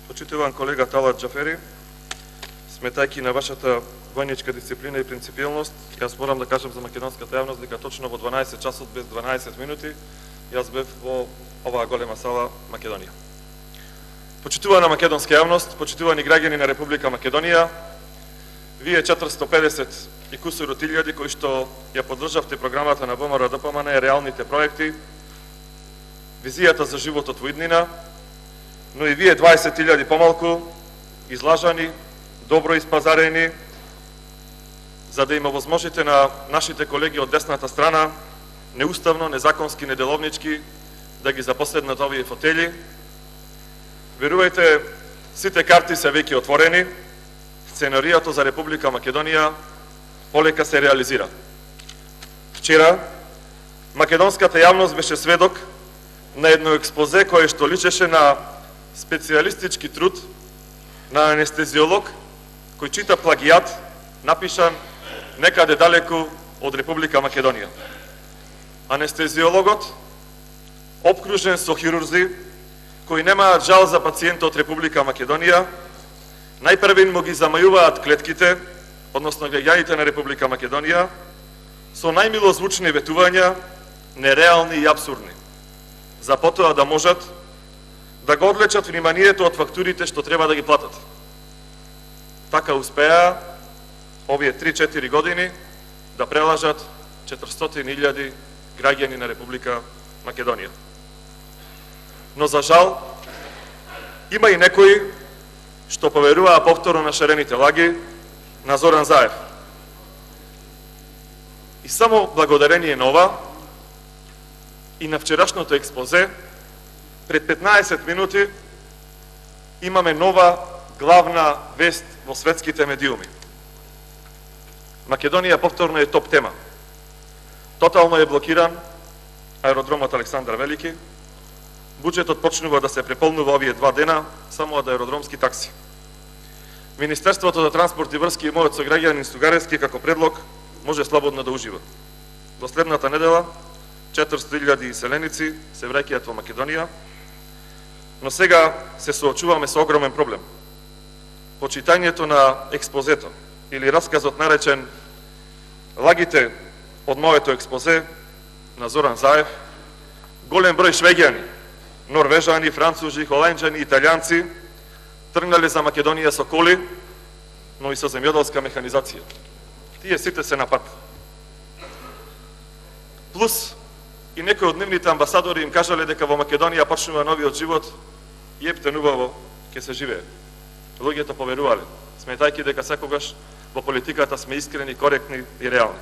Почитуван колега Талат Джафери, сметајќи на вашата војничка дисциплина и принципијалност, јас морам да кажам за македонската јавност дека точно во 12 часот без 12 минути јас бев во оваа голема сала Македонија. Почитувана македонска јавност, почитувани граѓани на Република Македонија, вие 450 и кусур илјади кои што ја поддржавте програмата на ВМРО-ДПМН и реалните проекти, визијата за животот во иднина, но и вие 20.000 помалку, излажани, добро испазарени, за да им овозможите на нашите колеги од десната страна, неуставно, незаконски, неделовнички, да ги запоседнат овие фотели. Верувајте, сите карти се веќе отворени, сценаријата за Република Македонија полека се реализира. Вчера, македонската јавност беше сведок на едно експозе кое што личеше на специјалистички труд на анестезиолог кој чита плагијат напишан некаде далеку од Република Македонија. Анестезиологот, обкружен со хирурзи кои немаат жал за пациентот од Република Македонија, најпрвин му ги замајуваат клетките, односно граѓаните на Република Македонија, со најмилозвучни ветувања, нереални и абсурдни, за потоа да можат да го одлечат вниманието од фактурите што треба да ги платат. Така успеа овие 3-4 години да прелажат 400.000 граѓани на Република Македонија. Но за жал, има и некои што поверуваа повторно на шарените лаги на Зоран Заев. И само благодарение на ова и на вчерашното експозе, пред 15 минути имаме нова главна вест во светските медиуми. Македонија повторно е топ тема. Тотално е блокиран аеродромот Александар Велики. Буџетот почнува да се преполнува овие 2 дена само од аеродромски такси. Министерството за транспорт и врски и мојот сограѓанин Стугаревски како предлог може слободно да ужива. До следната недела 400.000 селеници се враќаат во Македонија, но сега се соочуваме со огромен проблем. По читањето на експозето или расказот наречен "Лагите од моето експозе" на Зоран Заев, голем број швеѓани, норвежани, францужи, холанџани, италијанци тргнале за Македонија со коли, но и со земјоделска механизација. Тие сите се на пат. Плюс и некои од нивните амбасадори им кажале дека во Македонија почнува новиот живот и ептен убаво ќе се живее. Луѓето поверувале, сметајќи дека секогаш во политиката сме искрени, коректни и реални.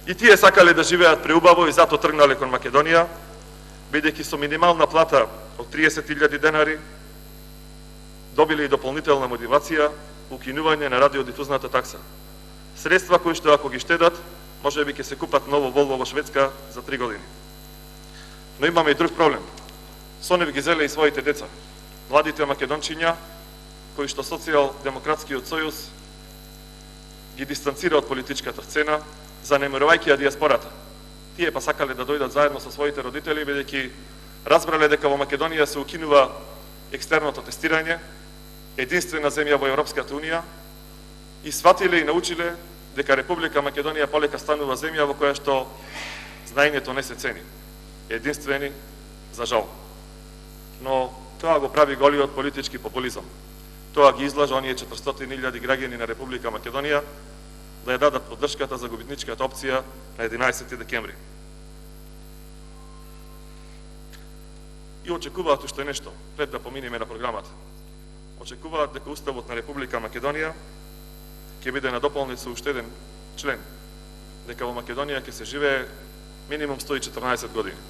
И тие сакале да живеат преубаво и затоа тргнале кон Македонија, бидејќи со минимална плата од 30.000 денари добиле и дополнителна мотивација, укинување на радиодифузната такса. Средства кои што ако ги штедат, може би ќе се купат ново Волво во Шведска за 3 години. Но имаме и друг проблем. Со нив ги зеле и своите деца. Младите македончиња, кои што Социјал-демократскиот сојуз ги дистанцира од политичката сцена, занемирувајќи ја диаспората. Тие па сакале да дојдат заедно со своите родители, бидејќи разбрале дека во Македонија се укинува екстерното тестирање, единствена земја во Европската Унија, и сватиле и научиле дека Република Македонија полека станува земја во која што знаењето не се цени. Единствени, за жал. Но тоа го прави голиот политички популизам. Тоа ги излажа оние 400.000 граѓани на Република Македонија да ја дадат поддршката за губитничката опција на 11 декември. И очекуваат уште нешто, пред да поминеме на програмата. Очекуваат дека Уставот на Република Македонија ќе биде надополнет со уште еден член, дека во Македонија ќе се живее минимум 114 години.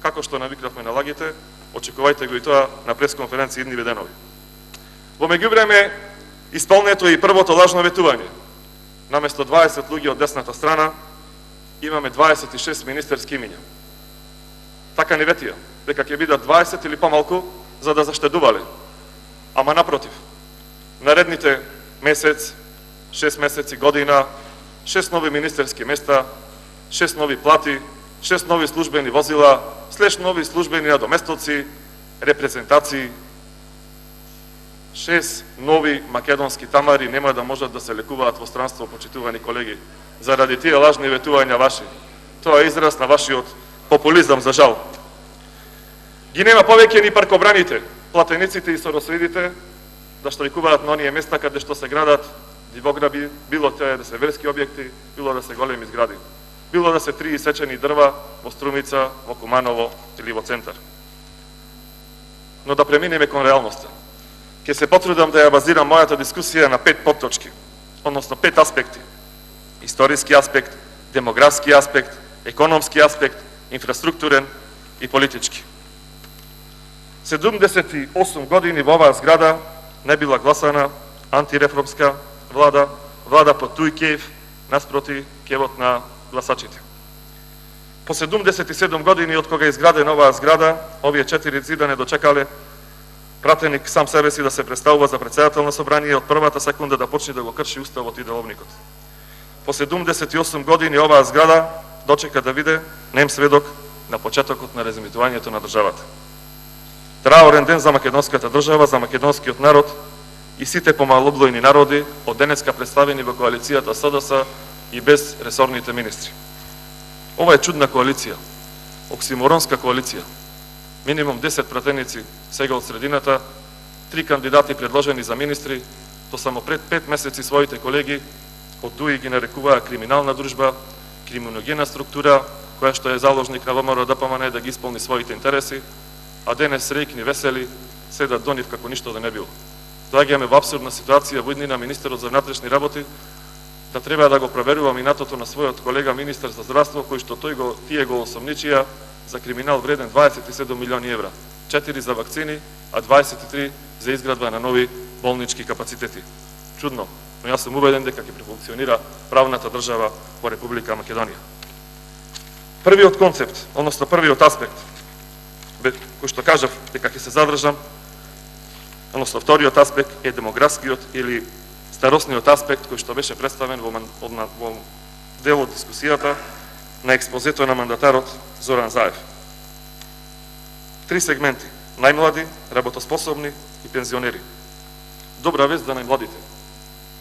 Како што навикнавме на лагите, очекувајте го и тоа на пресконференција идниве денови. Во меѓувреме, исполнето и првото лажно ветување. Наместо 20 луѓе од десната страна, имаме 26 министерски имиња. Така не ветија, дека ќе бидат 20 или помалку, за да заштедувале. Ама напротив, наредните месец, 6 месеци, година, 6 нови министерски места, 6 нови плати, 6 нови службени возила, слеш нови службени надоместоци, репрезентации. 6 нови македонски тамари нема да можат да се лекуваат во странство, почитувани колеги, заради тие лажни ветувања ваши. Тоа е израз на вашиот популизам, за жал. Ги нема повеќе ни паркобраните, платениците и соросредите да штрajкуваат на оние места каде што се градат дивограби, било тоа да се верски објекти, било да се големи згради, било да се 3 исечени дрва во Струмица, во Куманово или во центар. Но да преминеме кон реалноста. Ќе се потрудам да ја базирам мојата дискусија на 5 подточки, односно 5 аспекти. Историски аспект, демографски аспект, економски аспект, инфраструктурен и политички. 78 години во оваа зграда не била гласана антиреформска влада, влада под Тујкеев, наспроти кевот на гласачите. По 77 години од кога е изградена оваа зграда, овие 4 зида не дочекале пратеник сам себе си да се представува за председател на собрание од првата секунда да почне да го крши уставот и деловникот. По 78 години оваа зграда дочека да биде нем сведок на почетокот на раземитувањето на државата. Траурен ден за македонската држава, за македонскиот народ и сите помалоблојни народи, од денеска представени во коалицијата СДС и без ресорните министри. Ова е чудна коалиција, оксиморонска коалиција. Минимум 10 пратеници сега од средината, 3 кандидати предложени за министри, то само пред 5 месеци своите колеги од ДУИ ги нарекуваа криминална дружба, криминогена структура, која што е заложник на ВМРО ДПМН да ги исполни своите интереси, а денес среќни, весели, седат до нив како ништо да не било. Доаѓаме во апсурдна ситуација во иднина министерот за внатрешни работи да треба да го проверува минатото на својот колега министер за здравство, кој што тие го осомничија за криминал вреден 27 милиони евра. 4 за вакцини, а 23 за изградба на нови болнички капацитети. Чудно, но јас сум убеден дека ќе префункционира правната држава во Република Македонија. Првиот концепт, односно првиот аспект, кој што кажав дека ќе се задржам, односно вториот аспект е демографскиот или старосниот аспект кој што беше представен во дел од дискусијата на експозето на мандатарот Зоран Заев. 3 сегменти: најмлади, работоспособни и пензионери. Добра вест за најмладите.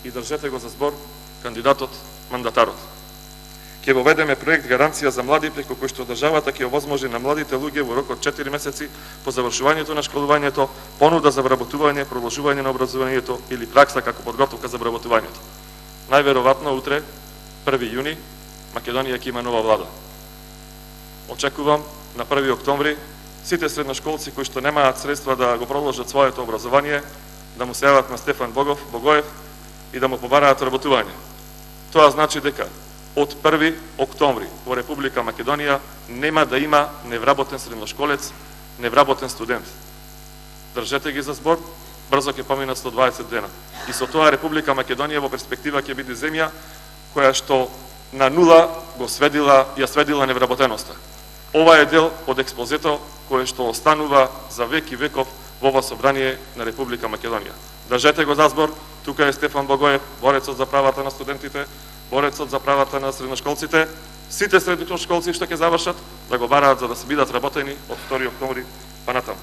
И држете го за збор кандидатот, мандатарот. Ќе воведеме проект гаранција за млади преку кој што државата ќе овозможи на младите луѓе во рок од 4 месеци по завршувањето на школувањето понуда за вработување, продолжување на образованието или пракса како подготовка за вработувањето. Најверојатно утре, 1 јуни, Македонија ќе има нова влада. Очекувам на 1 октомври сите средношколци кои што немаат средства да го продолжат своето образование да му се јават на Стефан Богоев и да му побараат работување. Тоа значи дека од 1 октомври во Република Македонија нема да има невработен средношколец, невработен студент. Држете ги за збор, брзо ќе поминат 120 дена. И со тоа Република Македонија во перспектива ќе биде земја која што на нула ја сведила невработеноста. Ова е дел од експозето кое што останува за век и веков во ова собрание на Република Македонија. Држете го за збор, тука е Стефан Богоев, борецот за правата на студентите, борецот за правата на средношколците, сите средношколци што ќе завршат да го бараат за да се бидат работени од 2 октомври па натаму.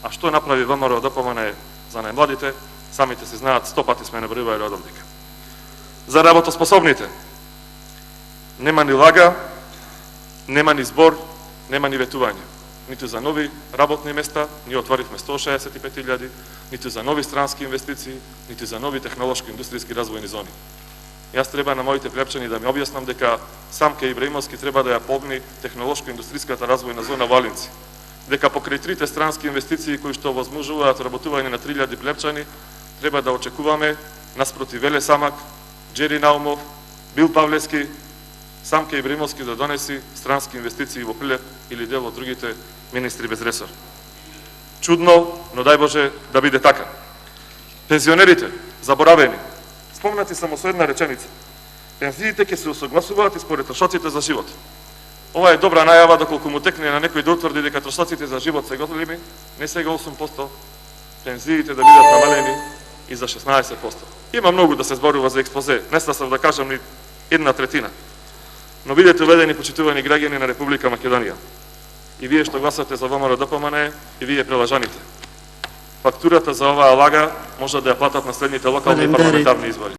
А што направи ВМРО ДПМН за најмладите, самите си знаат, 100 пати сме набројували одамдека. За работоспособните нема ни лага, нема ни збор, нема ни ветување. Ниту за нови работни места, ние отворивме 165.000, ниту за нови странски инвестиции, ниту за нови технолошко-индустријски развојни зони. Јас треба на моите плепчани да ми објаснам дека Самка Ибраимовски треба да ја помни технолошко-индустријската развојна зона во Алинци. Дека покрај 3 странски инвестиции кои што возможуваат работување на 3.000 плепчани, треба да очекуваме наспроти Веле Самак, Джери Наумов, Бил Павлевски, Самка Ибраимовски да донеси странски инвестиции во Прилеп или дел од другите министри без ресор. Чудно, но дај Боже да биде така. Пензионерите, заборавени. Спомнати само со една реченица. Пензиите ќе се усогласуваат и според трошоците за живот. Ова е добра најава доколку му текне на некој да утврди дека трошоците за живот се големи, не сега 8%, пензиите да бидат намалени и за 16%. Има многу да се зборува за експозе, не сам да кажам ни 1/3. Но бидете уведени, почитувани граѓани на Република Македонија. И вие што гласате за ВМРО ДПМН, и вие прелажаните. Фактурата за оваа лага може да ја платат на следните локални и парламентарни избори.